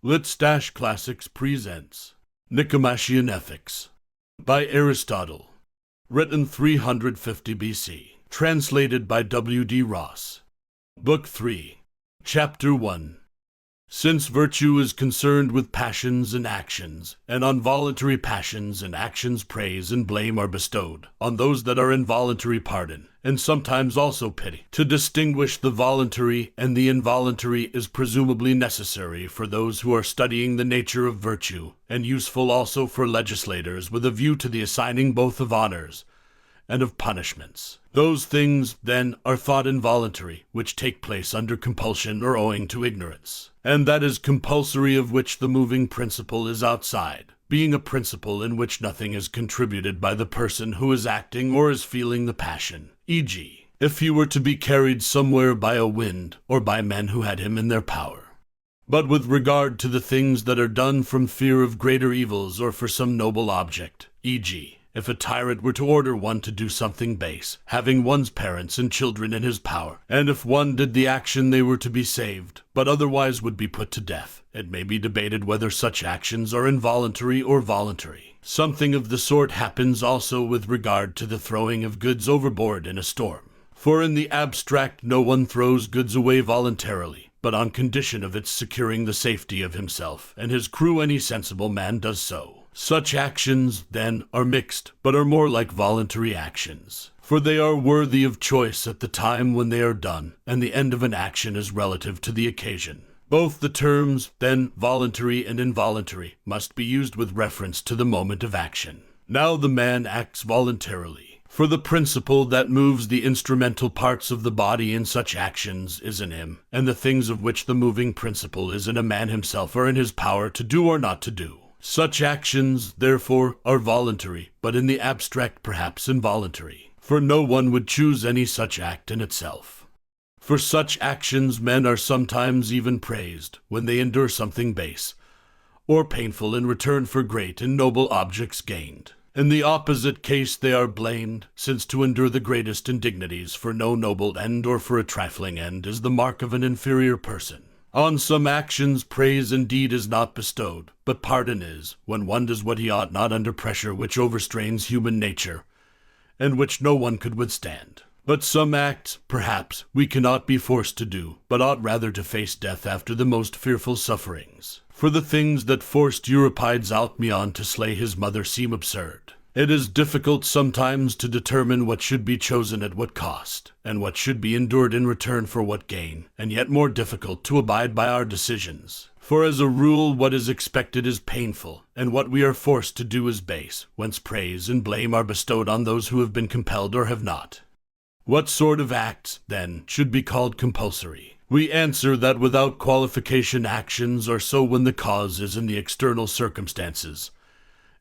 Lit-Classics presents Nicomachean Ethics by Aristotle, written 350 BC, translated by W.D. Ross. Book 3, Chapter 1. Since virtue is concerned with passions and actions, and on voluntary passions and actions praise and blame are bestowed, on those that are involuntary pardon, and sometimes also pity. To distinguish the voluntary and the involuntary is presumably necessary for those who are studying the nature of virtue, and useful also for legislators with a view to the assigning both of honors and of punishments. Those things, then, are thought involuntary, which take place under compulsion or owing to ignorance. And that is compulsory of which the moving principle is outside, being a principle in which nothing is contributed by the person who is acting or is feeling the passion, e.g., if he were to be carried somewhere by a wind, or by men who had him in their power. But with regard to the things that are done from fear of greater evils or for some noble object, e.g., if a tyrant were to order one to do something base, having one's parents and children in his power, and if one did the action they were to be saved, but otherwise would be put to death, it may be debated whether such actions are involuntary or voluntary. Something of the sort happens also with regard to the throwing of goods overboard in a storm. For in the abstract no one throws goods away voluntarily, but on condition of its securing the safety of himself and his crew. Any sensible man does so. Such actions, then, are mixed, but are more like voluntary actions, for they are worthy of choice at the time when they are done, and the end of an action is relative to the occasion. Both the terms, then, voluntary and involuntary, must be used with reference to the moment of action. Now the man acts voluntarily, for the principle that moves the instrumental parts of the body in such actions is in him, and the things of which the moving principle is in a man himself are in his power to do or not to do. Such actions, therefore, are voluntary, but in the abstract perhaps involuntary, for no one would choose any such act in itself. For such actions men are sometimes even praised, when they endure something base or painful in return for great and noble objects gained. In the opposite case they are blamed, since to endure the greatest indignities for no noble end or for a trifling end is the mark of an inferior person. On some actions praise indeed is not bestowed, but pardon is, when one does what he ought not under pressure which overstrains human nature, and which no one could withstand. But some acts, perhaps, we cannot be forced to do, but ought rather to face death after the most fearful sufferings. For the things that forced Euripides Alcmaeon to slay his mother seem absurd. It is difficult sometimes to determine what should be chosen at what cost, and what should be endured in return for what gain, and yet more difficult to abide by our decisions. For as a rule what is expected is painful, and what we are forced to do is base, whence praise and blame are bestowed on those who have been compelled or have not. What sort of acts, then, should be called compulsory? We answer that without qualification actions are so when the cause is in the external circumstances,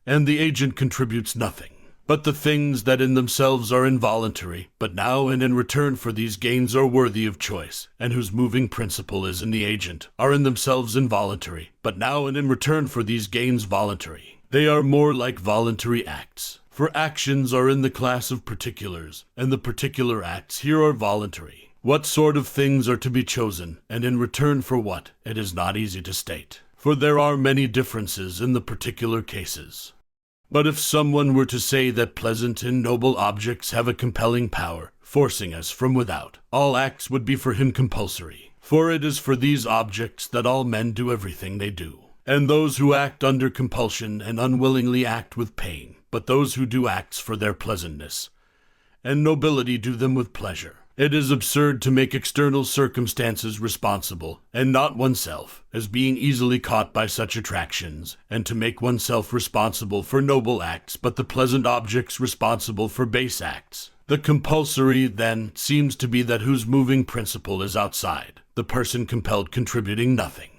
and the agent contributes nothing. But the things that in themselves are involuntary, but now and in return for these gains are worthy of choice, and whose moving principle is in the agent, are in themselves involuntary, but now and in return for these gains voluntary. They are more like voluntary acts, for actions are in the class of particulars, and the particular acts here are voluntary. What sort of things are to be chosen, and in return for what, it is not easy to state, for there are many differences in the particular cases. But if someone were to say that pleasant and noble objects have a compelling power, forcing us from without, all acts would be for him compulsory. For it is for these objects that all men do everything they do. And those who act under compulsion and unwillingly act with pain, but those who do acts for their pleasantness and nobility do them with pleasure. It is absurd to make external circumstances responsible, and not oneself, as being easily caught by such attractions, and to make oneself responsible for noble acts, but the pleasant objects responsible for base acts. The compulsory, then, seems to be that whose moving principle is outside, the person compelled contributing nothing.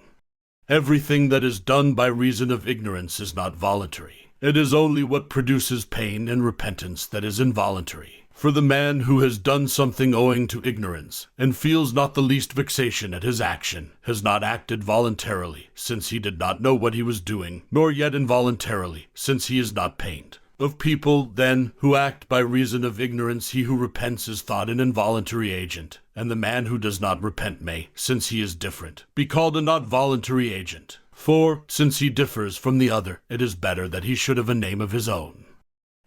Everything that is done by reason of ignorance is not voluntary. It is only what produces pain and repentance that is involuntary. For the man who has done something owing to ignorance, and feels not the least vexation at his action, has not acted voluntarily, since he did not know what he was doing, nor yet involuntarily, since he is not pained. Of people, then, who act by reason of ignorance, he who repents is thought an involuntary agent, and the man who does not repent may, since he is different, be called a not voluntary agent. For, since he differs from the other, it is better that he should have a name of his own.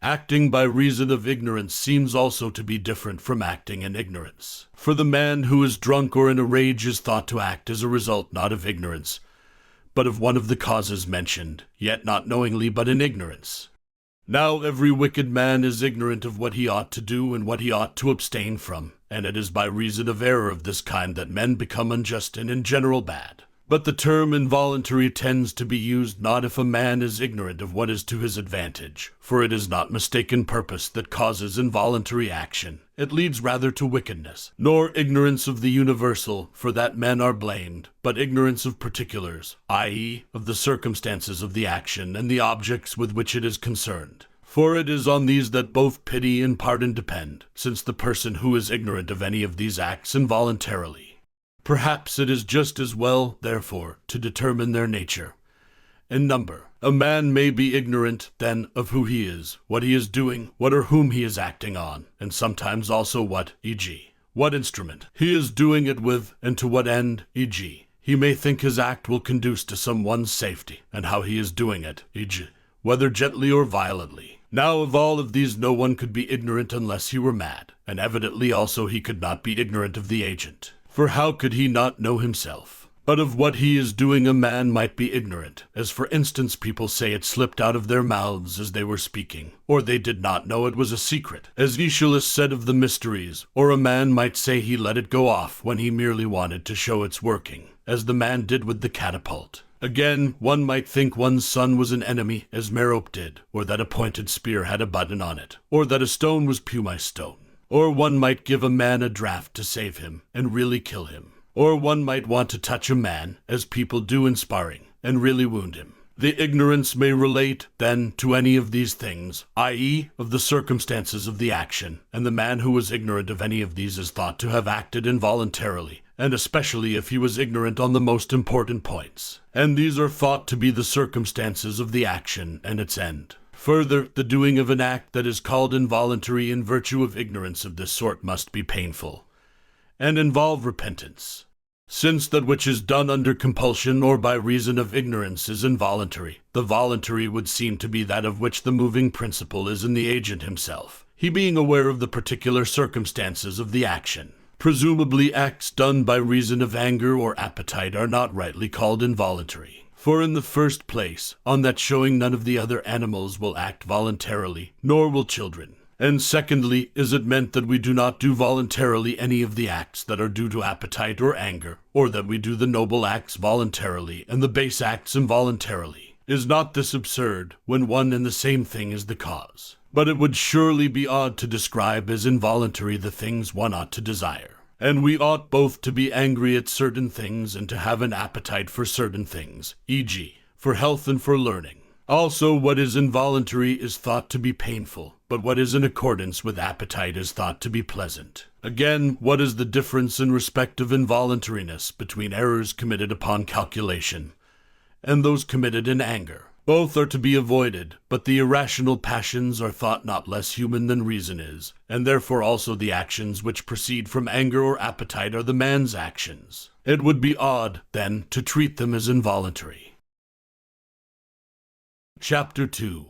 Acting by reason of ignorance seems also to be different from acting in ignorance. For the man who is drunk or in a rage is thought to act as a result not of ignorance, but of one of the causes mentioned, yet not knowingly but in ignorance. Now every wicked man is ignorant of what he ought to do and what he ought to abstain from, and it is by reason of error of this kind that men become unjust and in general bad. But the term involuntary tends to be used not if a man is ignorant of what is to his advantage, for it is not mistaken purpose that causes involuntary action. It leads rather to wickedness, nor ignorance of the universal, for that men are blamed, but ignorance of particulars, i.e., of the circumstances of the action and the objects with which it is concerned. For it is on these that both pity and pardon depend, since the person who is ignorant of any of these acts involuntarily. Perhaps it is just as well, therefore, to determine their nature and number. A man may be ignorant, then, of who he is, what he is doing, what or whom he is acting on, and sometimes also what, e.g., what instrument he is doing it with, and to what end, e.g., he may think his act will conduce to some one's safety, and how he is doing it, e.g., whether gently or violently. Now of all of these no one could be ignorant unless he were mad, and evidently also he could not be ignorant of the agent. For how could he not know himself? But of what he is doing a man might be ignorant, as for instance people say it slipped out of their mouths as they were speaking, or they did not know it was a secret, as Aeschylus said of the mysteries, or a man might say he let it go off when he merely wanted to show its working, as the man did with the catapult. Again, one might think one's son was an enemy, as Merope did, or that a pointed spear had a button on it, or that a stone was pumice stone. Or one might give a man a draught to save him, and really kill him. Or one might want to touch a man, as people do in sparring, and really wound him. The ignorance may relate, then, to any of these things, i.e., of the circumstances of the action, and the man who was ignorant of any of these is thought to have acted involuntarily, and especially if he was ignorant on the most important points. And these are thought to be the circumstances of the action and its end. Further, the doing of an act that is called involuntary in virtue of ignorance of this sort must be painful, and involve repentance. Since that which is done under compulsion or by reason of ignorance is involuntary, the voluntary would seem to be that of which the moving principle is in the agent himself, he being aware of the particular circumstances of the action. Presumably acts done by reason of anger or appetite are not rightly called involuntary. For in the first place, on that showing none of the other animals will act voluntarily, nor will children. And secondly, is it meant that we do not do voluntarily any of the acts that are due to appetite or anger, or that we do the noble acts voluntarily and the base acts involuntarily? Is not this absurd, when one and the same thing is the cause? But it would surely be odd to describe as involuntary the things one ought to desire. And we ought both to be angry at certain things and to have an appetite for certain things, e.g., for health and for learning. Also, what is involuntary is thought to be painful, but what is in accordance with appetite is thought to be pleasant. Again, what is the difference in respect of involuntariness between errors committed upon calculation and those committed in anger? Both are to be avoided, but the irrational passions are thought not less human than reason is, and therefore also the actions which proceed from anger or appetite are the man's actions. It would be odd, then, to treat them as involuntary. Chapter 2.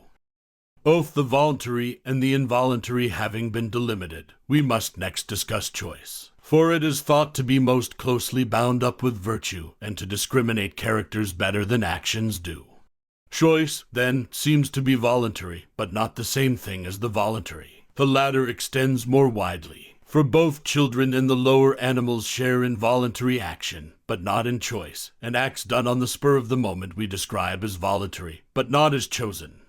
Both the voluntary and the involuntary having been delimited, we must next discuss choice. For it is thought to be most closely bound up with virtue, and to discriminate characters better than actions do. Choice, then, seems to be voluntary, but not the same thing as the voluntary. The latter extends more widely, for both children and the lower animals share in voluntary action, but not in choice, and acts done on the spur of the moment we describe as voluntary, but not as chosen.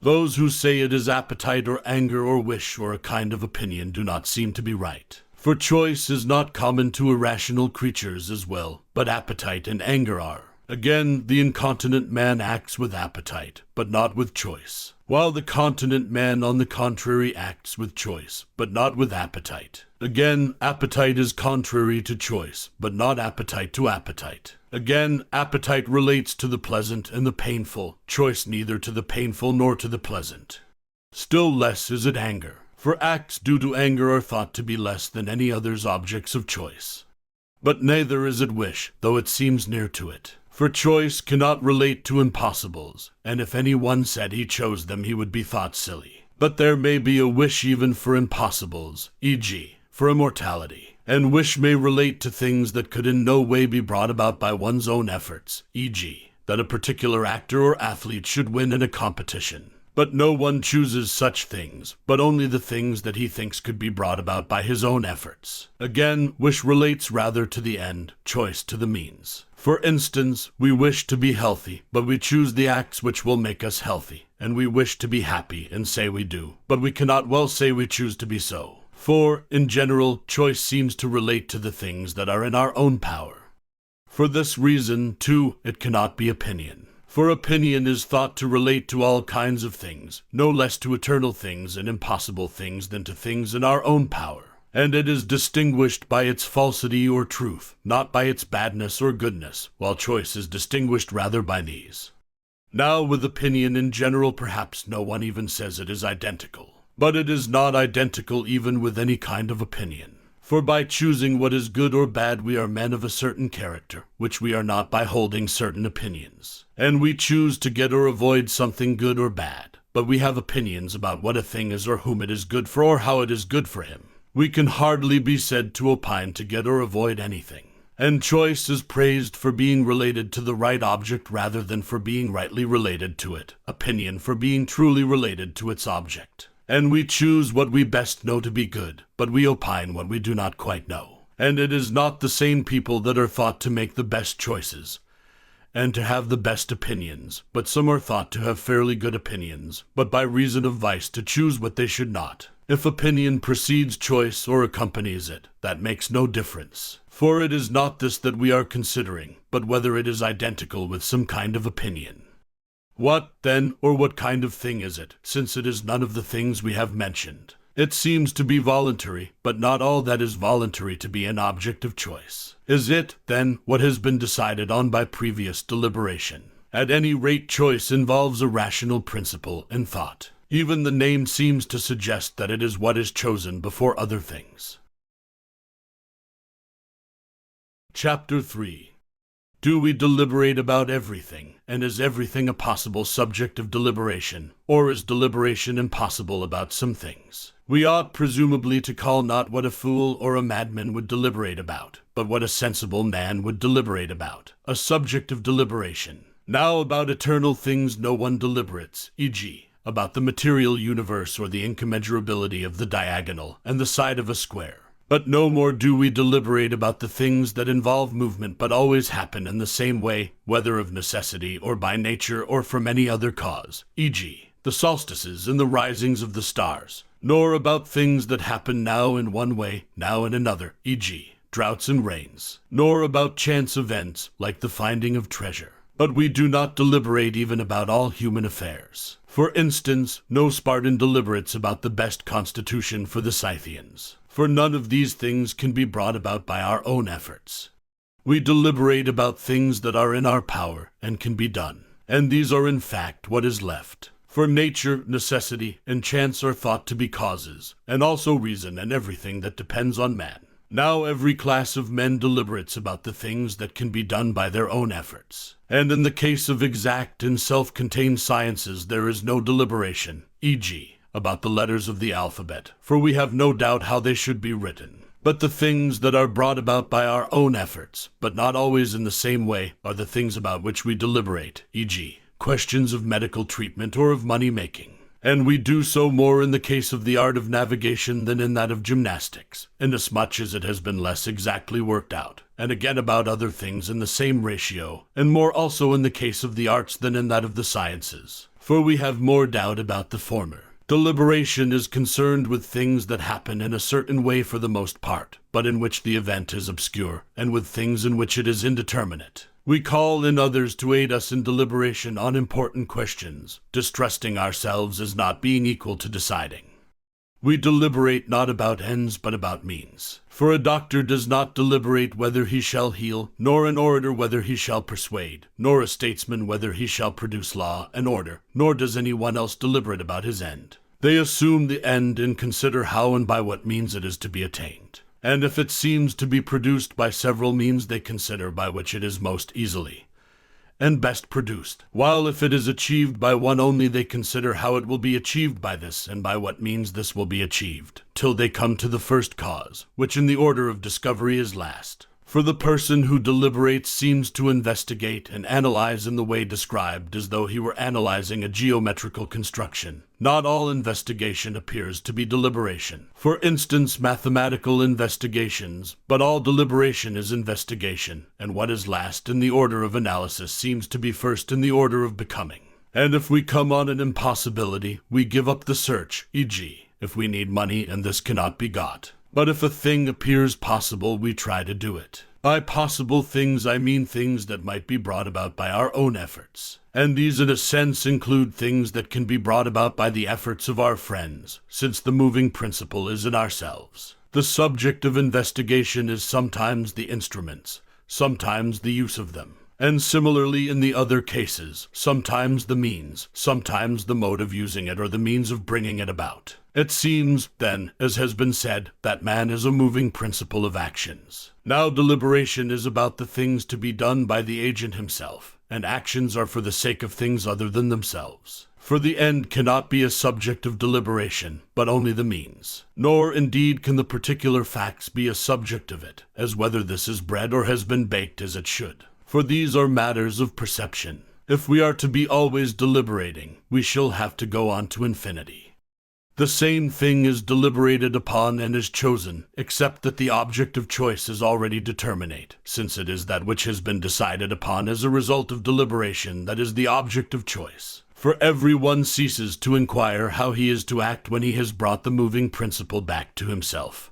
Those who say it is appetite or anger or wish or a kind of opinion do not seem to be right. For choice is not common to irrational creatures as well, but appetite and anger are. Again, the incontinent man acts with appetite, but not with choice, while the continent man on the contrary acts with choice, but not with appetite. Again, appetite is contrary to choice, but not appetite to appetite. Again, appetite relates to the pleasant and the painful, choice neither to the painful nor to the pleasant. Still less is it anger, for acts due to anger are thought to be less than any others objects of choice. But neither is it wish, though it seems near to it. For choice cannot relate to impossibles, and if anyone said he chose them he would be thought silly. But there may be a wish even for impossibles, e.g., for immortality, and wish may relate to things that could in no way be brought about by one's own efforts, e.g., that a particular actor or athlete should win in a competition. But no one chooses such things, but only the things that he thinks could be brought about by his own efforts. Again, wish relates rather to the end, choice to the means. For instance, we wish to be healthy, but we choose the acts which will make us healthy. And we wish to be happy and say we do, but we cannot well say we choose to be so. For, in general, choice seems to relate to the things that are in our own power. For this reason, too, it cannot be opinion. For opinion is thought to relate to all kinds of things, no less to eternal things and impossible things than to things in our own power. And it is distinguished by its falsity or truth, not by its badness or goodness, while choice is distinguished rather by these. Now, with opinion in general, perhaps no one even says it is identical. But it is not identical even with any kind of opinion. For by choosing what is good or bad we are men of a certain character, which we are not by holding certain opinions. And we choose to get or avoid something good or bad, but we have opinions about what a thing is or whom it is good for or how it is good for him. We can hardly be said to opine to get or avoid anything. And choice is praised for being related to the right object rather than for being rightly related to it, opinion for being truly related to its object. And we choose what we best know to be good, but we opine what we do not quite know. And it is not the same people that are thought to make the best choices, and to have the best opinions, but some are thought to have fairly good opinions, but by reason of vice to choose what they should not. If opinion precedes choice or accompanies it, that makes no difference. For it is not this that we are considering, but whether it is identical with some kind of opinion. What, then, or what kind of thing is it, since it is none of the things we have mentioned? It seems to be voluntary, but not all that is voluntary to be an object of choice. Is it, then, what has been decided on by previous deliberation? At any rate, choice involves a rational principle and thought. Even the name seems to suggest that it is what is chosen before other things. Chapter 3. Do we deliberate about everything, and is everything a possible subject of deliberation, or is deliberation impossible about some things? We ought presumably to call not what a fool or a madman would deliberate about, but what a sensible man would deliberate about, a subject of deliberation. Now about eternal things no one deliberates, e.g., about the material universe or the incommensurability of the diagonal and the side of a square. But no more do we deliberate about the things that involve movement but always happen in the same way, whether of necessity or by nature or from any other cause, e.g., the solstices and the risings of the stars, nor about things that happen now in one way, now in another, e.g., droughts and rains, nor about chance events like the finding of treasure. But we do not deliberate even about all human affairs. For instance, no Spartan deliberates about the best constitution for the Scythians. For none of these things can be brought about by our own efforts. We deliberate about things that are in our power and can be done, and these are in fact what is left. For nature, necessity, and chance are thought to be causes, and also reason and everything that depends on man. Now every class of men deliberates about the things that can be done by their own efforts. And in the case of exact and self-contained sciences there is no deliberation, e.g., about the letters of the alphabet, for we have no doubt how they should be written. But the things that are brought about by our own efforts, but not always in the same way, are the things about which we deliberate, e.g., questions of medical treatment or of money-making. And we do so more in the case of the art of navigation than in that of gymnastics, inasmuch as it has been less exactly worked out, and again about other things in the same ratio, and more also in the case of the arts than in that of the sciences, for we have more doubt about the former. Deliberation is concerned with things that happen in a certain way for the most part, but in which the event is obscure, and with things in which it is indeterminate. We call in others to aid us in deliberation on important questions, distrusting ourselves as not being equal to deciding. We deliberate not about ends but about means. For a doctor does not deliberate whether he shall heal, nor an orator whether he shall persuade, nor a statesman whether he shall produce law and order, nor does anyone else deliberate about his end. They assume the end and consider how and by what means it is to be attained. And if it seems to be produced by several means, they consider by which it is most easily, and best produced, while if it is achieved by one only, they consider how it will be achieved by this, and by what means this will be achieved, till they come to the first cause, which in the order of discovery is last. For the person who deliberates seems to investigate and analyze in the way described, as though he were analyzing a geometrical construction. Not all investigation appears to be deliberation. For instance, mathematical investigations, but all deliberation is investigation, and what is last in the order of analysis seems to be first in the order of becoming. And if we come on an impossibility, we give up the search, e.g., if we need money and this cannot be got. But if a thing appears possible, we try to do it. By possible things, I mean things that might be brought about by our own efforts. And these, in a sense, include things that can be brought about by the efforts of our friends, since the moving principle is in ourselves. The subject of investigation is sometimes the instruments, sometimes the use of them. And similarly in the other cases, sometimes the means, sometimes the mode of using it or the means of bringing it about. It seems, then, as has been said, that man is a moving principle of actions. Now deliberation is about the things to be done by the agent himself, and actions are for the sake of things other than themselves. For the end cannot be a subject of deliberation, but only the means. Nor indeed can the particular facts be a subject of it, as whether this is bread or has been baked as it should. For these are matters of perception. If we are to be always deliberating, we shall have to go on to infinity. The same thing is deliberated upon and is chosen, except that the object of choice is already determinate, since it is that which has been decided upon as a result of deliberation that is the object of choice. For every one ceases to inquire how he is to act when he has brought the moving principle back to himself,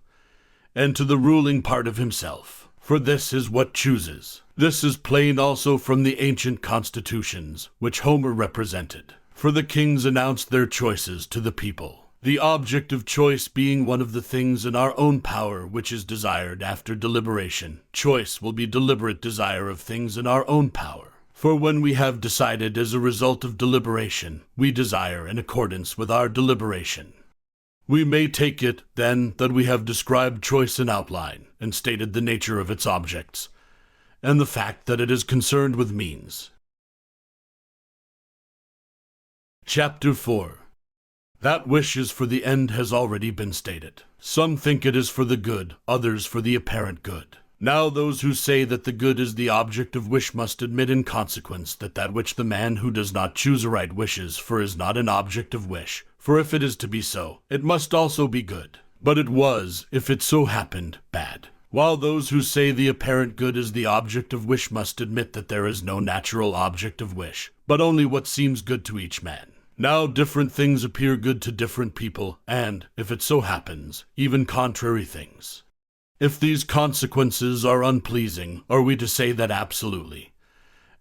and to the ruling part of himself. For this is what chooses. This is plain also from the ancient constitutions, which Homer represented. For the kings announced their choices to the people. The object of choice being one of the things in our own power which is desired after deliberation. Choice will be deliberate desire of things in our own power. For when we have decided as a result of deliberation, we desire in accordance with our deliberation. We may take it, then, that we have described choice in outline, and stated the nature of its objects, and the fact that it is concerned with means. Chapter 4. That wish is for the end has already been stated. Some think it is for the good, others for the apparent good. Now those who say that the good is the object of wish must admit in consequence that which the man who does not choose aright wishes for is not an object of wish, for if it is to be so, it must also be good. But it was, if it so happened, bad. While those who say the apparent good is the object of wish must admit that there is no natural object of wish, but only what seems good to each man. Now different things appear good to different people, and, if it so happens, even contrary things. If these consequences are unpleasing, are we to say that absolutely?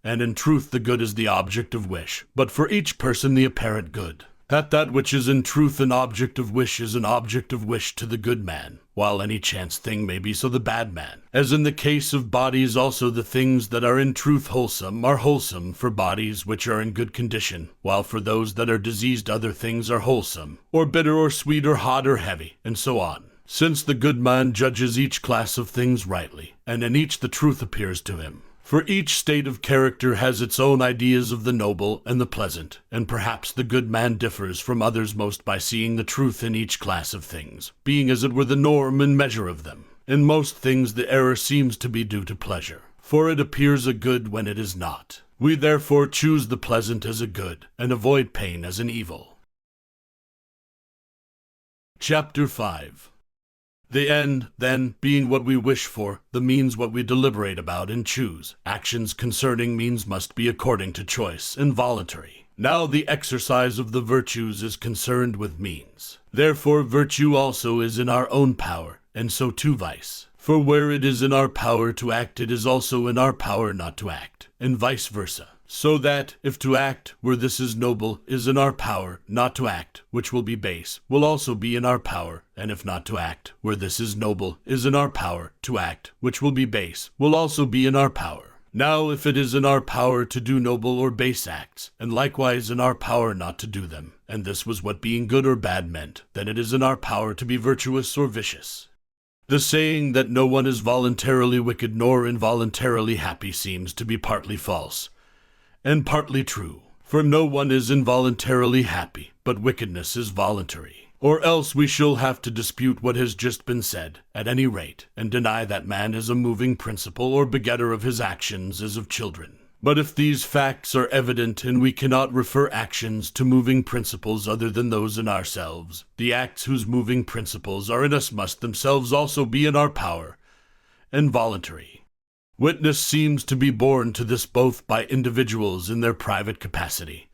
And in truth the good is the object of wish, but for each person the apparent good. That which is in truth an object of wish is an object of wish to the good man, while any chance thing may be so the bad man. As in the case of bodies also the things that are in truth wholesome are wholesome for bodies which are in good condition, while for those that are diseased other things are wholesome, or bitter or sweet or hot or heavy, and so on. Since the good man judges each class of things rightly, and in each the truth appears to him. For each state of character has its own ideas of the noble and the pleasant, and perhaps the good man differs from others most by seeing the truth in each class of things, being as it were the norm and measure of them. In most things the error seems to be due to pleasure, for it appears a good when it is not. We therefore choose the pleasant as a good, and avoid pain as an evil. Chapter 5. The end, then, being what we wish for, the means what we deliberate about and choose. Actions concerning means must be according to choice, and voluntary. Now the exercise of the virtues is concerned with means. Therefore virtue also is in our own power, and so too vice. For where it is in our power to act, it is also in our power not to act, and vice versa. So that, if to act, where this is noble, is in our power, not to act, which will be base, will also be in our power, and if not to act, where this is noble, is in our power, to act, which will be base, will also be in our power. Now if it is in our power to do noble or base acts, and likewise in our power not to do them, and this was what being good or bad meant, then it is in our power to be virtuous or vicious. The saying that no one is voluntarily wicked nor involuntarily happy seems to be partly false, and partly true. For no one is involuntarily happy, but wickedness is voluntary. Or else we shall have to dispute what has just been said, at any rate, and deny that man is a moving principle or begetter of his actions as of children. But if these facts are evident and we cannot refer actions to moving principles other than those in ourselves, the acts whose moving principles are in us must themselves also be in our power, and voluntary. Witness seems to be borne to this both by individuals in their private capacity,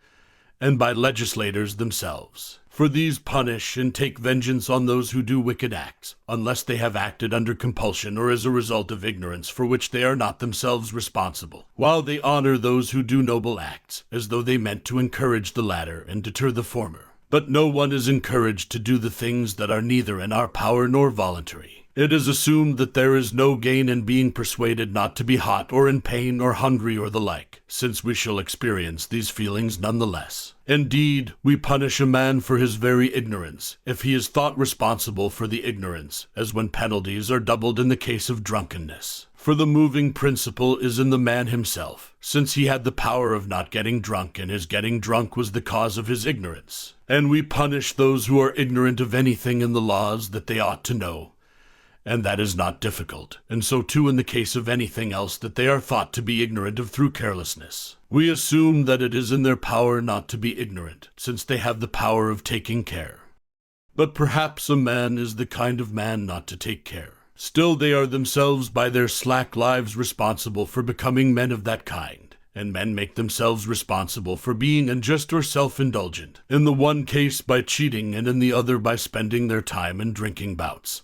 and by legislators themselves. For these punish and take vengeance on those who do wicked acts, unless they have acted under compulsion or as a result of ignorance for which they are not themselves responsible, while they honor those who do noble acts, as though they meant to encourage the latter and deter the former. But no one is encouraged to do the things that are neither in our power nor voluntary. It is assumed that there is no gain in being persuaded not to be hot or in pain or hungry or the like, since we shall experience these feelings nonetheless. Indeed, we punish a man for his very ignorance, if he is thought responsible for the ignorance, as when penalties are doubled in the case of drunkenness. For the moving principle is in the man himself, since he had the power of not getting drunk, and his getting drunk was the cause of his ignorance. And we punish those who are ignorant of anything in the laws that they ought to know, and that is not difficult, and so too in the case of anything else that they are thought to be ignorant of through carelessness. We assume that it is in their power not to be ignorant, since they have the power of taking care. But perhaps a man is the kind of man not to take care. Still they are themselves by their slack lives responsible for becoming men of that kind, and men make themselves responsible for being unjust or self-indulgent, in the one case by cheating and in the other by spending their time in drinking bouts,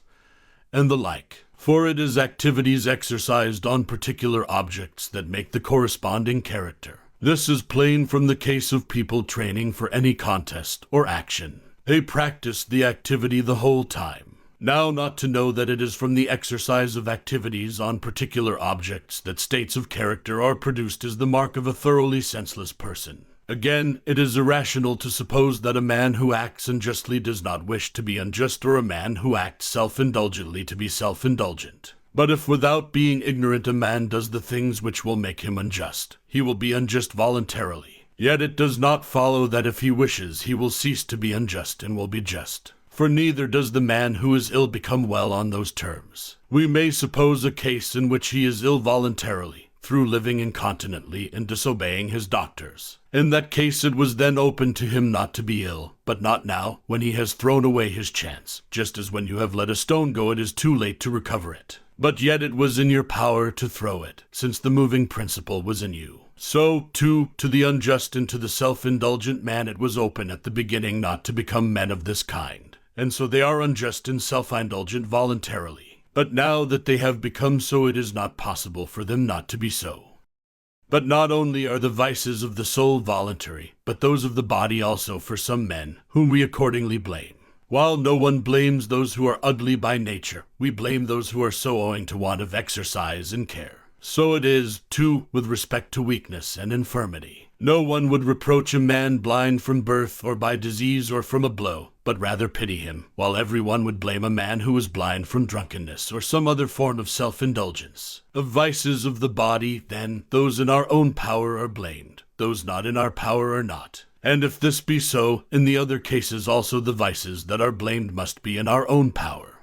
and the like. For it is activities exercised on particular objects that make the corresponding character. This is plain from the case of people training for any contest or action. They practice the activity the whole time. Now not to know that it is from the exercise of activities on particular objects that states of character are produced is the mark of a thoroughly senseless person. Again, it is irrational to suppose that a man who acts unjustly does not wish to be unjust, or a man who acts self-indulgently to be self-indulgent. But if without being ignorant a man does the things which will make him unjust, he will be unjust voluntarily. Yet it does not follow that if he wishes he will cease to be unjust and will be just. For neither does the man who is ill become well on those terms. We may suppose a case in which he is ill voluntarily, through living incontinently and disobeying his doctors. In that case it was then open to him not to be ill, but not now, when he has thrown away his chance, just as when you have let a stone go it is too late to recover it. But yet it was in your power to throw it, since the moving principle was in you. So, too, to the unjust and to the self-indulgent man it was open at the beginning not to become men of this kind, and so they are unjust and self-indulgent voluntarily. But now that they have become so, it is not possible for them not to be so. But not only are the vices of the soul voluntary, but those of the body also for some men, whom we accordingly blame. While no one blames those who are ugly by nature, we blame those who are so owing to want of exercise and care. So it is, too, with respect to weakness and infirmity. No one would reproach a man blind from birth or by disease or from a blow, but rather pity him, while everyone would blame a man who is blind from drunkenness or some other form of self-indulgence. Of vices of the body, then, those in our own power are blamed, those not in our power are not. And if this be so, in the other cases also the vices that are blamed must be in our own power.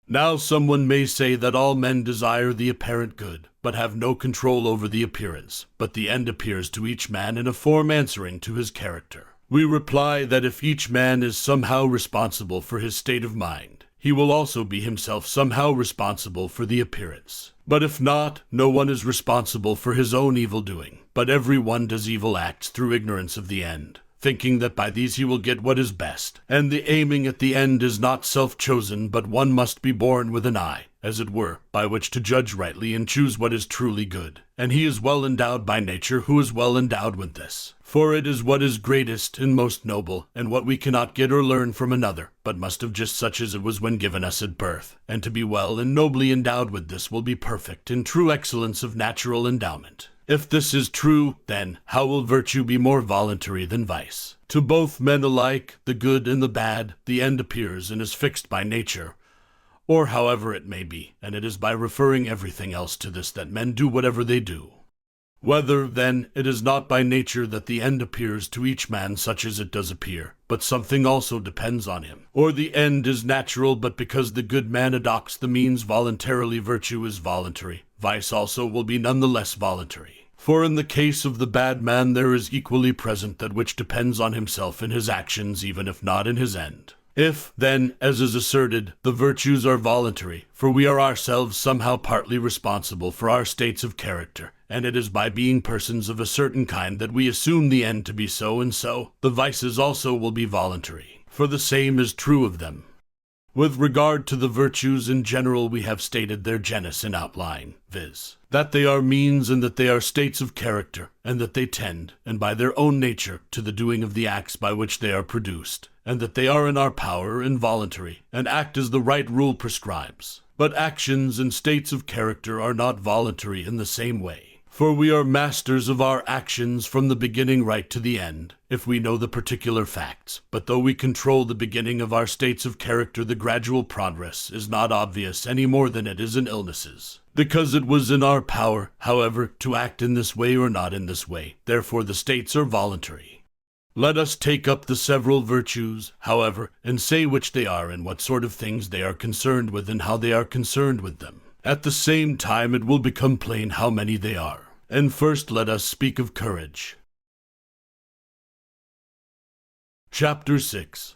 Now someone may say that all men desire the apparent good, but have no control over the appearance, but the end appears to each man in a form answering to his character. We reply that if each man is somehow responsible for his state of mind, he will also be himself somehow responsible for the appearance. But if not, no one is responsible for his own evil doing, but every one does evil acts through ignorance of the end, thinking that by these he will get what is best. And the aiming at the end is not self-chosen, but one must be born with an eye, as it were, by which to judge rightly and choose what is truly good. And he is well endowed by nature who is well endowed with this. For it is what is greatest and most noble, and what we cannot get or learn from another, but must have just such as it was when given us at birth. And to be well and nobly endowed with this will be perfect in true excellence of natural endowment. If this is true, then how will virtue be more voluntary than vice? To both men alike, the good and the bad, the end appears and is fixed by nature, or however it may be, and it is by referring everything else to this that men do whatever they do. Whether, then, it is not by nature that the end appears to each man such as it does appear, but something also depends on him. Or the end is natural, but because the good man adopts the means voluntarily, virtue is voluntary. Vice also will be none the less voluntary. For in the case of the bad man there is equally present that which depends on himself in his actions, even if not in his end. If, then, as is asserted, the virtues are voluntary, for we are ourselves somehow partly responsible for our states of character, and it is by being persons of a certain kind that we assume the end to be so and so, the vices also will be voluntary, for the same is true of them. With regard to the virtues in general, we have stated their genus in outline, viz., that they are means and that they are states of character, and that they tend, and by their own nature, to the doing of the acts by which they are produced, and that they are in our power and voluntary, and act as the right rule prescribes. But actions and states of character are not voluntary in the same way. For we are masters of our actions from the beginning right to the end, if we know the particular facts. But though we control the beginning of our states of character, the gradual progress is not obvious any more than it is in illnesses. Because it was in our power, however, to act in this way or not in this way, therefore the states are voluntary. Let us take up the several virtues, however, and say which they are and what sort of things they are concerned with and how they are concerned with them. At the same time it will become plain how many they are. And first let us speak of courage. Chapter 6.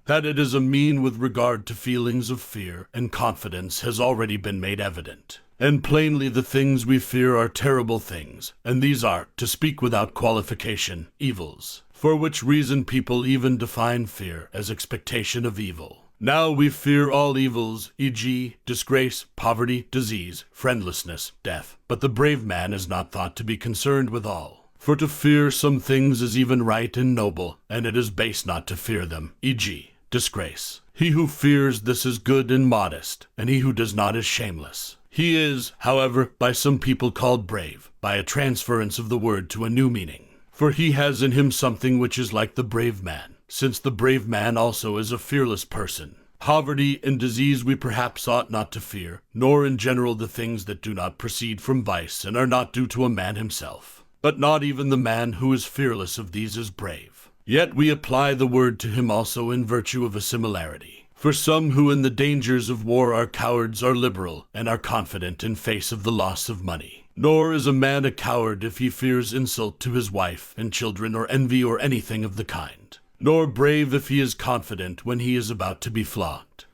That it is a mean with regard to feelings of fear and confidence has already been made evident. And plainly the things we fear are terrible things, and these are, to speak without qualification, evils, for which reason people even define fear as expectation of evil. Now we fear all evils, e.g., disgrace, poverty, disease, friendlessness, death. But the brave man is not thought to be concerned with all. For to fear some things is even right and noble, and it is base not to fear them, e.g., disgrace. He who fears this is good and modest, and he who does not is shameless. He is, however, by some people called brave, by a transference of the word to a new meaning. For he has in him something which is like the brave man, since the brave man also is a fearless person. Poverty and disease we perhaps ought not to fear, nor in general the things that do not proceed from vice and are not due to a man himself. But not even the man who is fearless of these is brave. Yet we apply the word to him also in virtue of a similarity. For some who in the dangers of war are cowards are liberal, and are confident in face of the loss of money. Nor is a man a coward if he fears insult to his wife and children or envy or anything of the kind. Nor brave if he is confident when he is about to be flogged.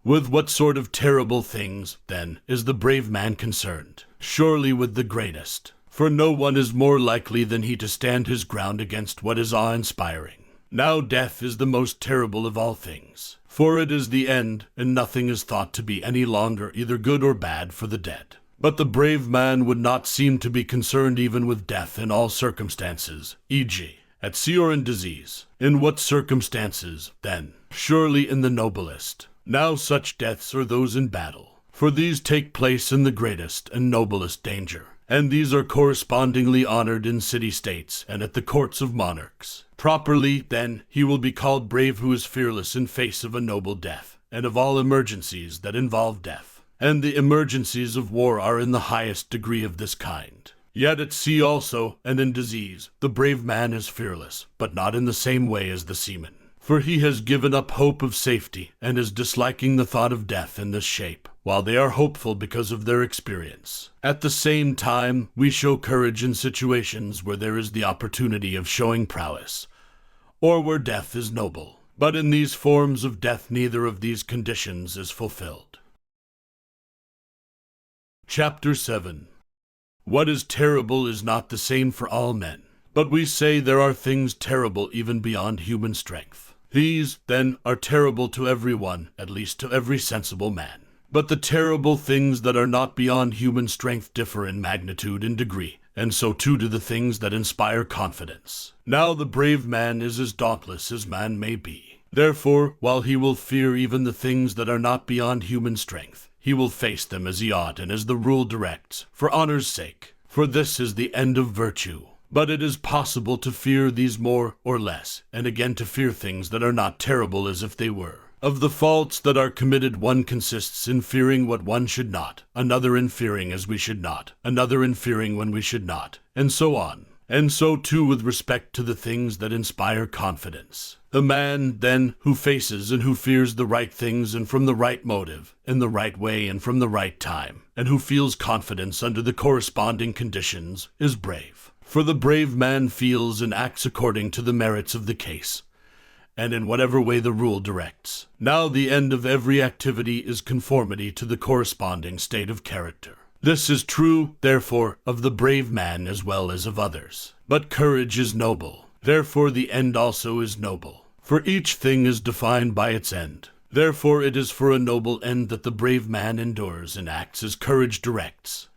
With what sort of terrible things, then, is the brave man concerned? Surely with the greatest. For no one is more likely than he to stand his ground against what is awe-inspiring. Now death is the most terrible of all things. For it is the end, and nothing is thought to be any longer either good or bad for the dead. But the brave man would not seem to be concerned even with death in all circumstances, e.g., at sea or in disease. In what circumstances, then? Surely in the noblest. Now such deaths are those in battle, for these take place in the greatest and noblest danger, and these are correspondingly honored in city-states and at the courts of monarchs. Properly, then, he will be called brave who is fearless in face of a noble death, and of all emergencies that involve death. And the emergencies of war are in the highest degree of this kind. Yet at sea also, and in disease, the brave man is fearless, but not in the same way as the seaman. For he has given up hope of safety, and is disliking the thought of death in this shape, while they are hopeful because of their experience. At the same time, we show courage in situations where there is the opportunity of showing prowess, or where death is noble. But in these forms of death neither of these conditions is fulfilled. Chapter 7. What is terrible is not the same for all men. But we say there are things terrible even beyond human strength. These, then, are terrible to every one, at least to every sensible man. But the terrible things that are not beyond human strength differ in magnitude and degree, and so too do the things that inspire confidence. Now the brave man is as dauntless as man may be. Therefore, while he will fear even the things that are not beyond human strength, he will face them as he ought and as the rule directs, for honor's sake. For this is the end of virtue. But it is possible to fear these more or less, and again to fear things that are not terrible as if they were. Of the faults that are committed, one consists in fearing what one should not, another in fearing as we should not, another in fearing when we should not, and so on. And so too with respect to the things that inspire confidence. The man, then, who faces and who fears the right things and from the right motive, in the right way and from the right time, and who feels confidence under the corresponding conditions, is brave. For the brave man feels and acts according to the merits of the case, and in whatever way the rule directs. Now the end of every activity is conformity to the corresponding state of character. This is true, therefore, of the brave man as well as of others. But courage is noble. Therefore the end also is noble. For each thing is defined by its end. Therefore it is for a noble end that the brave man endures and acts as courage directs.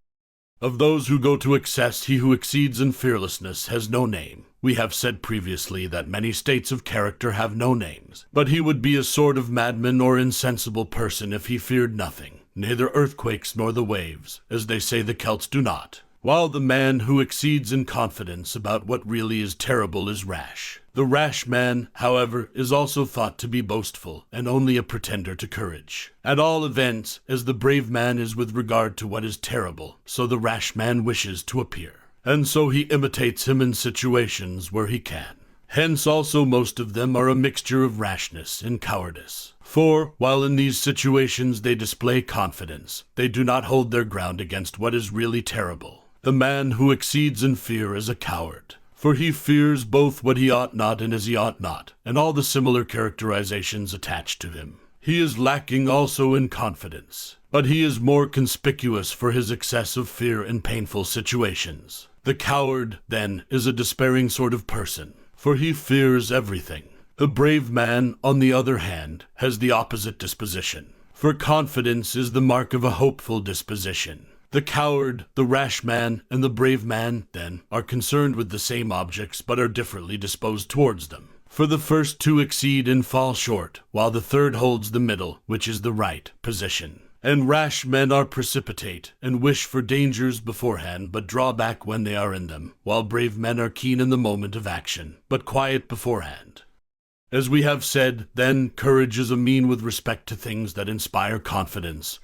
Of those who go to excess, he who exceeds in fearlessness has no name. We have said previously that many states of character have no names. But he would be a sort of madman or insensible person if he feared nothing, neither earthquakes nor the waves, as they say the Celts do not. While the man who exceeds in confidence about what really is terrible is rash. The rash man, however, is also thought to be boastful and only a pretender to courage. At all events, as the brave man is with regard to what is terrible, so the rash man wishes to appear. And so he imitates him in situations where he can. Hence also most of them are a mixture of rashness and cowardice. For, while in these situations they display confidence, they do not hold their ground against what is really terrible. The man who exceeds in fear is a coward, for he fears both what he ought not and as he ought not, and all the similar characterizations attached to him. He is lacking also in confidence, but he is more conspicuous for his excess of fear in painful situations. The coward, then, is a despairing sort of person, for he fears everything. The brave man, on the other hand, has the opposite disposition, for confidence is the mark of a hopeful disposition. The coward, the rash man, and the brave man, then, are concerned with the same objects but are differently disposed towards them. For the first two exceed and fall short, while the third holds the middle, which is the right position. And rash men are precipitate, and wish for dangers beforehand, but draw back when they are in them, while brave men are keen in the moment of action, but quiet beforehand. As we have said, then, courage is a mean with respect to things that inspire confidence,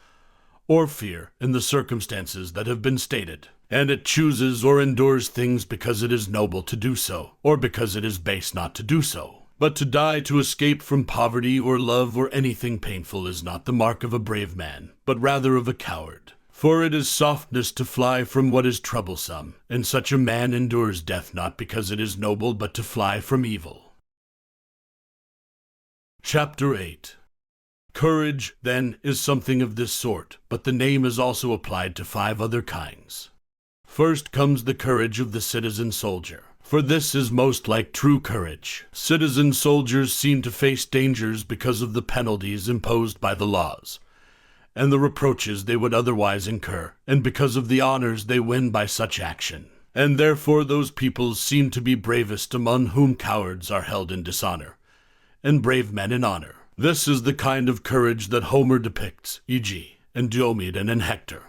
or fear, in the circumstances that have been stated. And it chooses or endures things because it is noble to do so, or because it is base not to do so. But to die to escape from poverty or love or anything painful is not the mark of a brave man, but rather of a coward. For it is softness to fly from what is troublesome, and such a man endures death not because it is noble, but to fly from evil. Chapter 8. Courage, then, is something of this sort, but the name is also applied to 5 other kinds. First comes the courage of the citizen soldier, for this is most like true courage. Citizen soldiers seem to face dangers because of the penalties imposed by the laws, and the reproaches they would otherwise incur, and because of the honors they win by such action. And therefore those peoples seem to be bravest among whom cowards are held in dishonor, and brave men in honor. This is the kind of courage that Homer depicts, e.g., in Diomed and in Hector.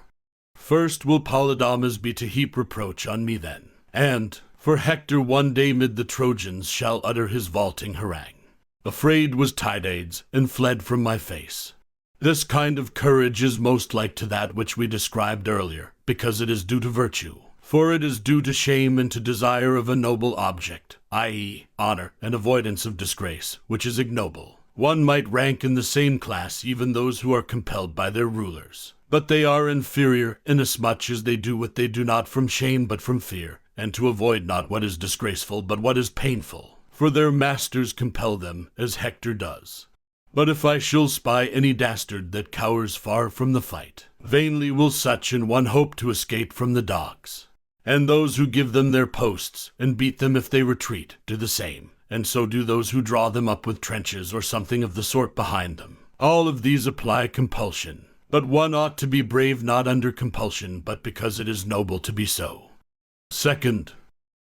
First will Polydamas be to heap reproach on me then, and, for Hector one day mid the Trojans shall utter his vaulting harangue. Afraid was Tydides, and fled from my face. This kind of courage is most like to that which we described earlier, because it is due to virtue. For it is due to shame and to desire of a noble object, i.e., honor and avoidance of disgrace, which is ignoble. One might rank in the same class even those who are compelled by their rulers. But they are inferior, inasmuch as they do what they do not from shame but from fear, and to avoid not what is disgraceful but what is painful. For their masters compel them, as Hector does. But if I shall spy any dastard that cowers far from the fight, vainly will such an one hope to escape from the dogs. And those who give them their posts, and beat them if they retreat, do the same. And so do those who draw them up with trenches or something of the sort behind them. All of these apply compulsion. But one ought to be brave not under compulsion, but because it is noble to be so. Second,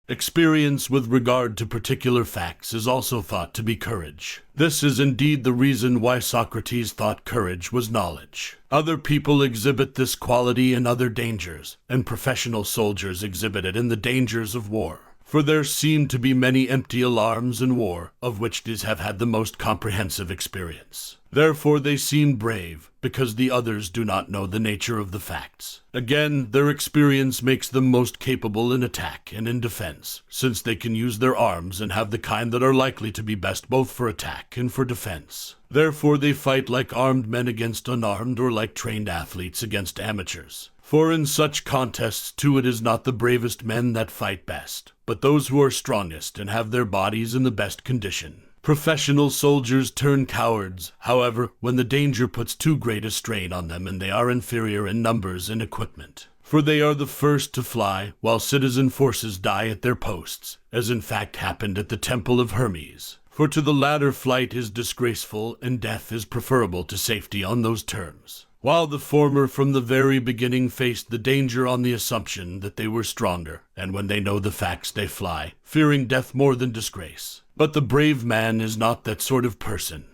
experience with regard to particular facts is also thought to be courage. This is indeed the reason why Socrates thought courage was knowledge. Other people exhibit this quality in other dangers, and professional soldiers exhibit it in the dangers of war. For there seem to be many empty alarms in war, of which these have had the most comprehensive experience. Therefore they seem brave, because the others do not know the nature of the facts. Again, their experience makes them most capable in attack and in defense, since they can use their arms and have the kind that are likely to be best both for attack and for defense. Therefore they fight like armed men against unarmed, or like trained athletes against amateurs. For in such contests too it is not the bravest men that fight best, but those who are strongest and have their bodies in the best condition. Professional soldiers turn cowards, however, when the danger puts too great a strain on them and they are inferior in numbers and equipment. For they are the first to fly, while citizen forces die at their posts, as in fact happened at the temple of Hermes. For to the latter flight is disgraceful, and death is preferable to safety on those terms. While the former from the very beginning faced the danger on the assumption that they were stronger, and when they know the facts they fly, fearing death more than disgrace. But the brave man is not that sort of person.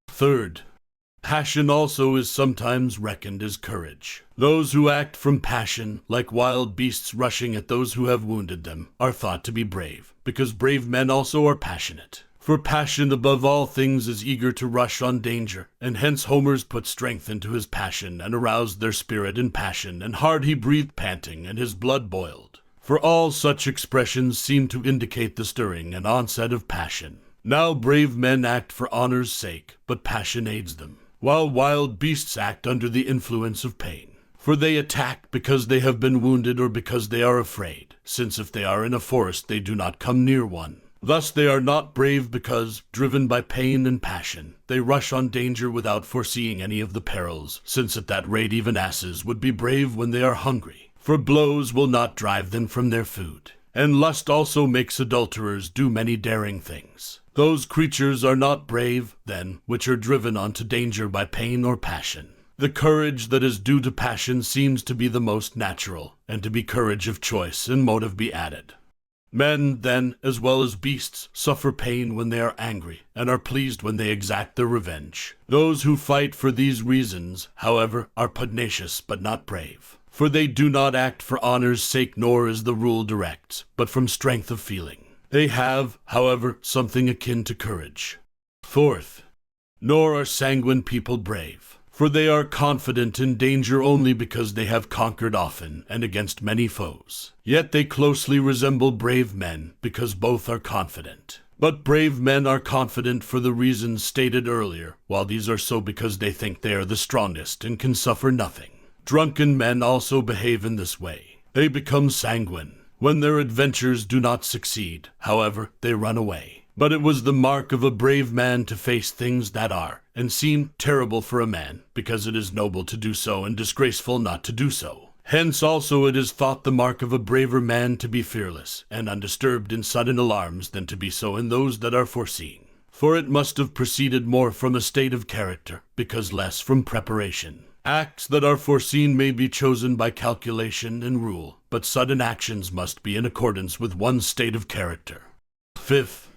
Third, passion also is sometimes reckoned as courage. Those who act from passion, like wild beasts rushing at those who have wounded them, are thought to be brave, because brave men also are passionate. For passion above all things is eager to rush on danger, and hence Homer's put strength into his passion, and aroused their spirit in passion, and hard he breathed panting, and his blood boiled. For all such expressions seem to indicate the stirring and onset of passion. Now brave men act for honor's sake, but passion aids them, while wild beasts act under the influence of pain. For they attack because they have been wounded or because they are afraid, since if they are in a forest they do not come near one. Thus they are not brave because, driven by pain and passion, they rush on danger without foreseeing any of the perils, since at that rate even asses would be brave when they are hungry. For blows will not drive them from their food. And lust also makes adulterers do many daring things. Those creatures are not brave, then, which are driven on to danger by pain or passion. The courage that is due to passion seems to be the most natural, and to be courage of choice and motive be added. Men, then, as well as beasts, suffer pain when they are angry, and are pleased when they exact their revenge. Those who fight for these reasons, however, are pugnacious but not brave. For they do not act for honor's sake, nor as the rule directs, but from strength of feeling. They have, however, something akin to courage. Fourth, nor are sanguine people brave. For they are confident in danger only because they have conquered often and against many foes. Yet they closely resemble brave men because both are confident. But brave men are confident for the reasons stated earlier, while these are so because they think they are the strongest and can suffer nothing. Drunken men also behave in this way. They become sanguine. When their adventures do not succeed, however, they run away. But it was the mark of a brave man to face things that are, and seem terrible for a man, because it is noble to do so and disgraceful not to do so. Hence also it is thought the mark of a braver man to be fearless, and undisturbed in sudden alarms than to be so in those that are foreseeing. For it must have proceeded more from a state of character, because less from preparation. Acts that are foreseen may be chosen by calculation and rule, but sudden actions must be in accordance with one's state of character. Fifth,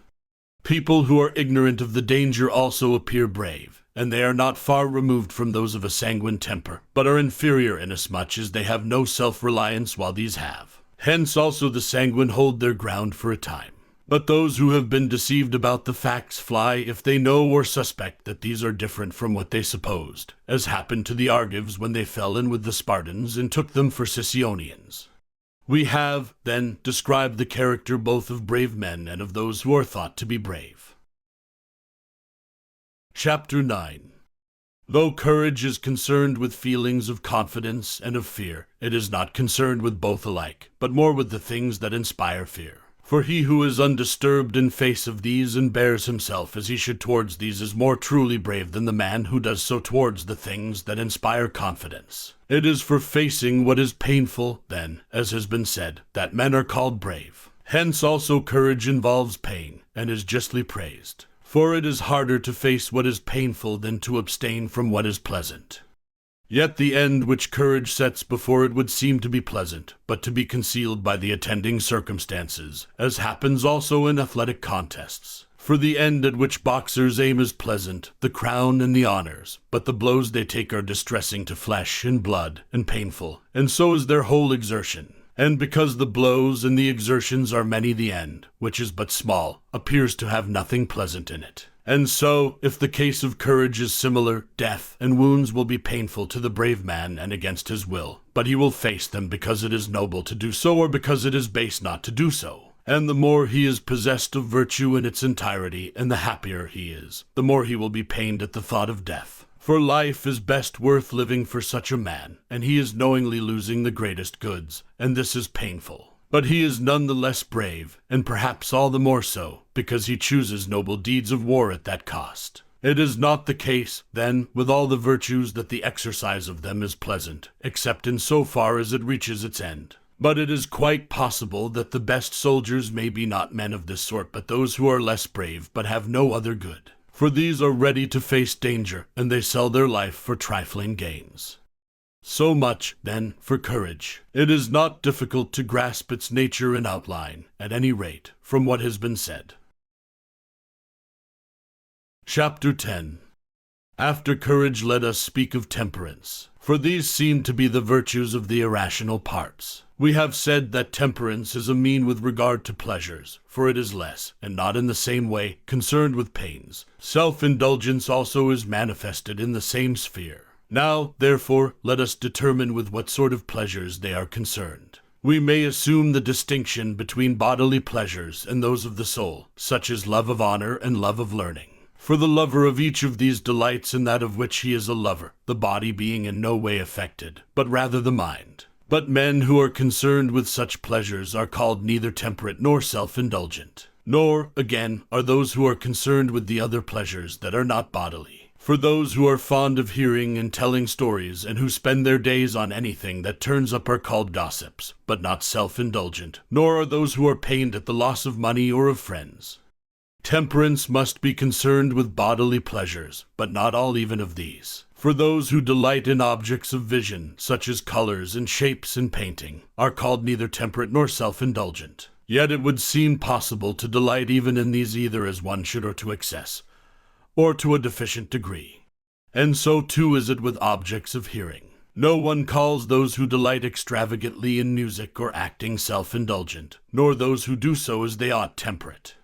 people who are ignorant of the danger also appear brave, and they are not far removed from those of a sanguine temper, but are inferior inasmuch as they have no self-reliance while these have. Hence also the sanguine hold their ground for a time. But those who have been deceived about the facts fly if they know or suspect that these are different from what they supposed, as happened to the Argives when they fell in with the Spartans and took them for Sicyonians. We have, then, described the character both of brave men and of those who are thought to be brave. Chapter 9. Though courage is concerned with feelings of confidence and of fear, it is not concerned with both alike, but more with the things that inspire fear. For he who is undisturbed in face of these and bears himself as he should towards these is more truly brave than the man who does so towards the things that inspire confidence. It is for facing what is painful, then, as has been said, that men are called brave. Hence also courage involves pain, and is justly praised. For it is harder to face what is painful than to abstain from what is pleasant. Yet the end which courage sets before it would seem to be pleasant, but to be concealed by the attending circumstances, as happens also in athletic contests. For the end at which boxers aim is pleasant, the crown and the honors, but the blows they take are distressing to flesh and blood, and painful, and so is their whole exertion. And because the blows and the exertions are many, the end, which is but small, appears to have nothing pleasant in it. And so, if the case of courage is similar, death and wounds will be painful to the brave man and against his will, but he will face them because it is noble to do so or because it is base not to do so. And the more he is possessed of virtue in its entirety, and the happier he is, the more he will be pained at the thought of death. For life is best worth living for such a man, and he is knowingly losing the greatest goods, and this is painful. But he is none the less brave, and perhaps all the more so, because he chooses noble deeds of war at that cost. It is not the case, then, with all the virtues that the exercise of them is pleasant, except in so far as it reaches its end. But it is quite possible that the best soldiers may be not men of this sort, but those who are less brave, but have no other good. For these are ready to face danger, and they sell their life for trifling gains. So much, then, for courage. It is not difficult to grasp its nature in outline, at any rate, from what has been said. Chapter 10. After courage, let us speak of temperance, for these seem to be the virtues of the irrational parts. We have said that temperance is a mean with regard to pleasures, for it is less, and not in the same way, concerned with pains. Self-indulgence also is manifested in the same sphere. Now, therefore, let us determine with what sort of pleasures they are concerned. We may assume the distinction between bodily pleasures and those of the soul, such as love of honor and love of learning. For the lover of each of these delights in that of which he is a lover, the body being in no way affected, but rather the mind. But men who are concerned with such pleasures are called neither temperate nor self-indulgent. Nor, again, are those who are concerned with the other pleasures that are not bodily. For those who are fond of hearing and telling stories and who spend their days on anything that turns up are called gossips, but not self-indulgent. Nor are those who are pained at the loss of money or of friends. Temperance must be concerned with bodily pleasures, but not all even of these. For those who delight in objects of vision, such as colors and shapes in painting, are called neither temperate nor self-indulgent. Yet it would seem possible to delight even in these either as one should or to excess, or to a deficient degree. And so too is it with objects of hearing. No one calls those who delight extravagantly in music or acting self-indulgent, nor those who do so as they ought temperate.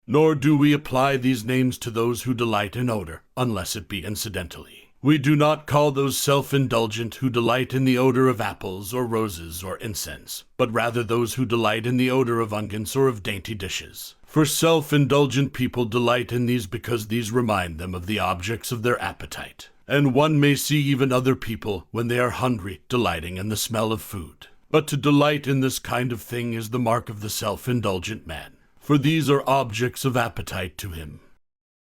Nor do we apply these names to those who delight in odor, unless it be incidentally. We do not call those self-indulgent who delight in the odor of apples or roses or incense, but rather those who delight in the odor of unguents or of dainty dishes. For self-indulgent people delight in these because these remind them of the objects of their appetite. And one may see even other people, when they are hungry, delighting in the smell of food. But to delight in this kind of thing is the mark of the self-indulgent man. For these are objects of appetite to him.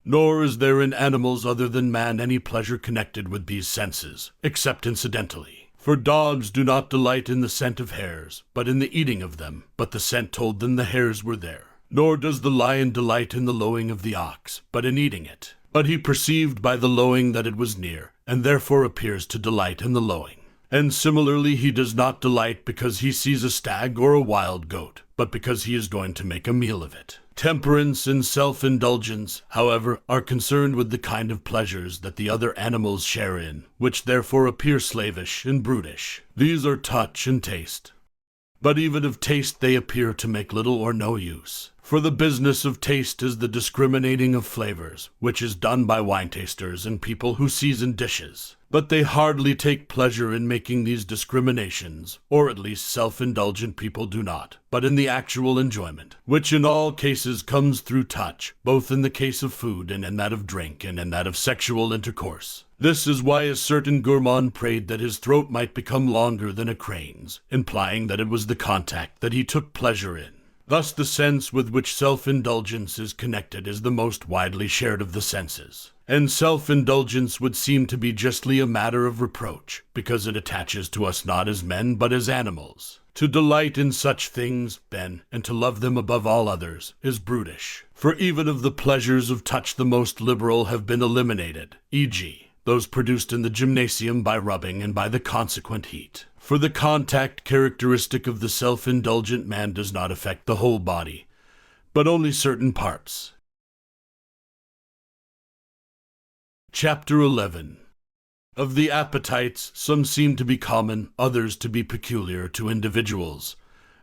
Nor is there in animals other than man any pleasure connected with these senses, except incidentally. For dogs do not delight in the scent of hares, but in the eating of them, but the scent told them the hares were there. Nor does the lion delight in the lowing of the ox, but in eating it. But he perceived by the lowing that it was near, and therefore appears to delight in the lowing. And similarly he does not delight because he sees a stag or a wild goat, but because he is going to make a meal of it. Temperance and self-indulgence, however, are concerned with the kind of pleasures that the other animals share in, which therefore appear slavish and brutish. These are touch and taste. But even of taste they appear to make little or no use. For the business of taste is the discriminating of flavors, which is done by wine tasters and people who season dishes. But they hardly take pleasure in making these discriminations, or at least self-indulgent people do not, but in the actual enjoyment, which in all cases comes through touch, both in the case of food and in that of drink and in that of sexual intercourse. This is why a certain gourmand prayed that his throat might become longer than a crane's, implying that it was the contact that he took pleasure in. Thus the sense with which self-indulgence is connected is the most widely shared of the senses. And self-indulgence would seem to be justly a matter of reproach, because it attaches to us not as men but as animals. To delight in such things, then, and to love them above all others, is brutish. For even of the pleasures of touch the most liberal have been eliminated, e.g., those produced in the gymnasium by rubbing and by the consequent heat. For the contact characteristic of the self-indulgent man does not affect the whole body, but only certain parts. Chapter 11. Of the appetites, some seem to be common, others to be peculiar to individuals.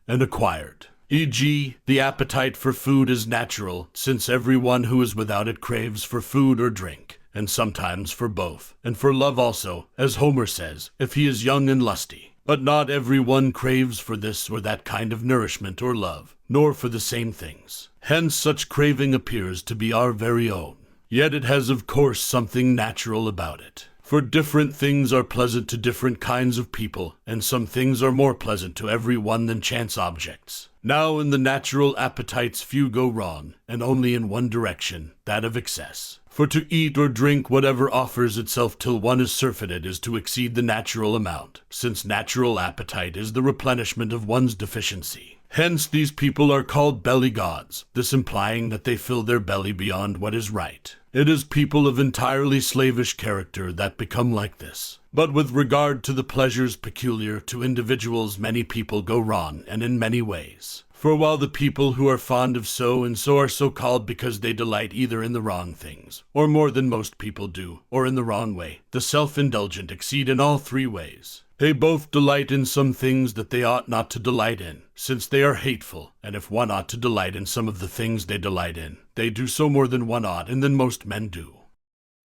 and acquired. E.g., the appetite for food is natural, since everyone who is without it craves for food or drink, and sometimes for both, and for love also, as Homer says, if he is young and lusty. But not every one craves for this or that kind of nourishment or love, nor for the same things. Hence such craving appears to be our very own. Yet it has of course something natural about it. For different things are pleasant to different kinds of people, and some things are more pleasant to every one than chance objects. Now in the natural appetites few go wrong, and only in one direction, that of excess. For to eat or drink whatever offers itself till one is surfeited is to exceed the natural amount, since natural appetite is the replenishment of one's deficiency. Hence these people are called belly gods, this implying that they fill their belly beyond what is right. It is people of entirely slavish character that become like this. But with regard to the pleasures peculiar to individuals, many people go wrong, and in many ways. For while the people who are fond of so and so are so called because they delight either in the wrong things, or more than most people do, or in the wrong way, the self-indulgent exceed in all three ways. They both delight in some things that they ought not to delight in, since they are hateful, and if one ought to delight in some of the things they delight in, they do so more than one ought and than most men do.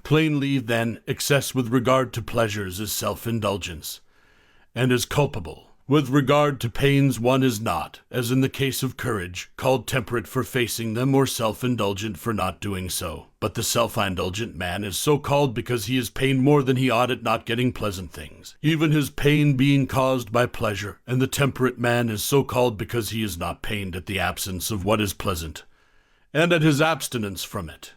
Plainly, then, excess with regard to pleasures is self-indulgence, and is culpable. With regard to pains one is not, as in the case of courage, called temperate for facing them or self-indulgent for not doing so. But the self-indulgent man is so called because he is pained more than he ought at not getting pleasant things, even his pain being caused by pleasure, and the temperate man is so called because he is not pained at the absence of what is pleasant, and at his abstinence from it.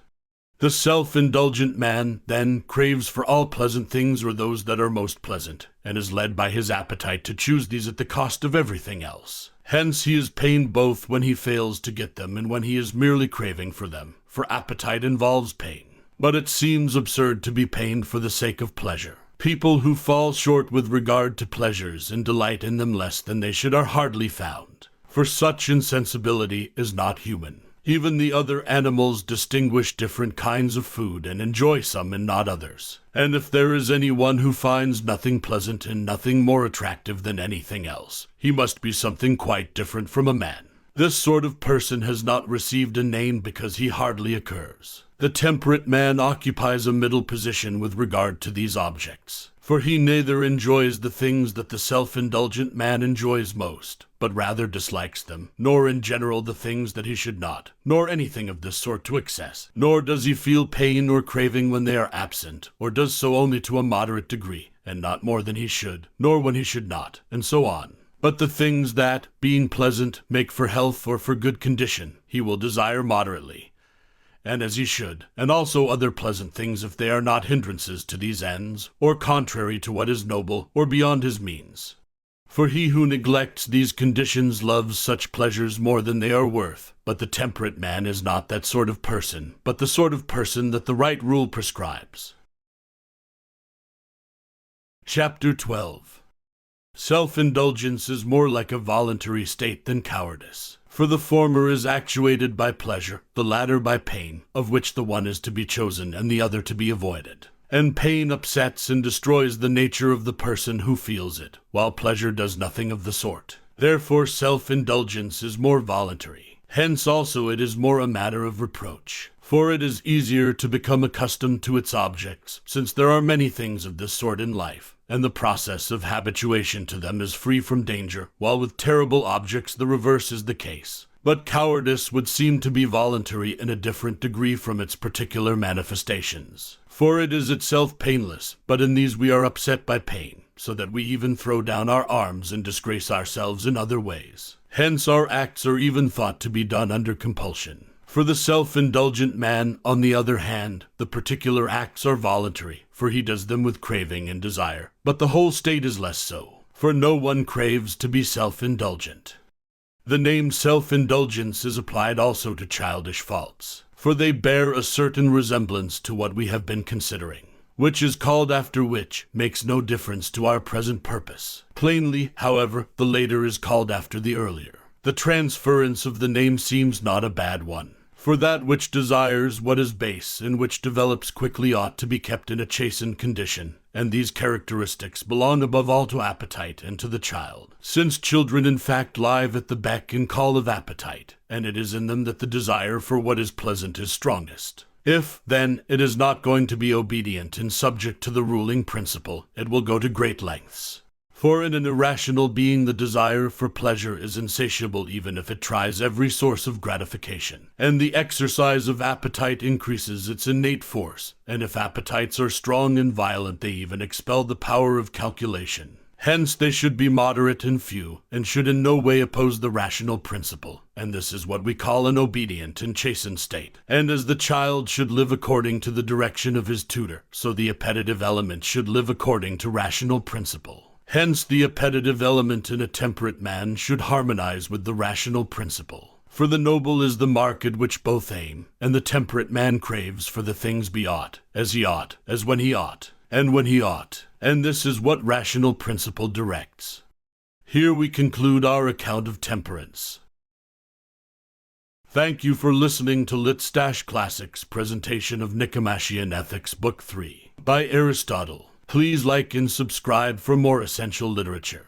The self-indulgent man, then, craves for all pleasant things or those that are most pleasant, and is led by his appetite to choose these at the cost of everything else. Hence he is pained both when he fails to get them and when he is merely craving for them, for appetite involves pain. But it seems absurd to be pained for the sake of pleasure. People who fall short with regard to pleasures and delight in them less than they should are hardly found, for such insensibility is not human. Even the other animals distinguish different kinds of food and enjoy some and not others. And if there is anyone who finds nothing pleasant and nothing more attractive than anything else, he must be something quite different from a man. This sort of person has not received a name because he hardly occurs. The temperate man occupies a middle position with regard to these objects, for he neither enjoys the things that the self-indulgent man enjoys most, but rather dislikes them, nor in general the things that he should not, nor anything of this sort to excess, nor does he feel pain or craving when they are absent, or does so only to a moderate degree, and not more than he should, nor when he should not, and so on. But the things that, being pleasant, make for health or for good condition, he will desire moderately, and as he should, and also other pleasant things if they are not hindrances to these ends, or contrary to what is noble, or beyond his means. For he who neglects these conditions loves such pleasures more than they are worth. But the temperate man is not that sort of person, but the sort of person that the right rule prescribes. Chapter 12. Self-indulgence is more like a voluntary state than cowardice. For the former is actuated by pleasure, the latter by pain, of which the one is to be chosen and the other to be avoided. And pain upsets and destroys the nature of the person who feels it, while pleasure does nothing of the sort. Therefore self-indulgence is more voluntary. Hence also it is more a matter of reproach. For it is easier to become accustomed to its objects, since there are many things of this sort in life, and the process of habituation to them is free from danger, while with terrible objects the reverse is the case. But cowardice would seem to be voluntary in a different degree from its particular manifestations. For it is itself painless, but in these we are upset by pain, so that we even throw down our arms and disgrace ourselves in other ways. Hence our acts are even thought to be done under compulsion. For the self-indulgent man, on the other hand, the particular acts are voluntary, for he does them with craving and desire. But the whole state is less so, for no one craves to be self-indulgent. The name self-indulgence is applied also to childish faults, for they bear a certain resemblance to what we have been considering. Which is called after which makes no difference to our present purpose. Plainly, however, the later is called after the earlier. The transference of the name seems not a bad one. For that which desires what is base and which develops quickly ought to be kept in a chastened condition, and these characteristics belong above all to appetite and to the child, since children in fact lie at the beck and call of appetite, and it is in them that the desire for what is pleasant is strongest. If, then, it is not going to be obedient and subject to the ruling principle, it will go to great lengths. For in an irrational being the desire for pleasure is insatiable even if it tries every source of gratification, and the exercise of appetite increases its innate force, and if appetites are strong and violent they even expel the power of calculation. Hence they should be moderate and few, and should in no way oppose the rational principle, and this is what we call an obedient and chastened state. And as the child should live according to the direction of his tutor, so the appetitive element should live according to rational principle. Hence the appetitive element in a temperate man should harmonize with the rational principle. For the noble is the mark at which both aim, and the temperate man craves for the things be ought, as he ought, as when he ought, and when he ought, and this is what rational principle directs. Here we conclude our account of temperance. Thank you for listening to Lit Classics presentation of Nicomachean Ethics Book 3 by Aristotle. Please like and subscribe for more essential literature.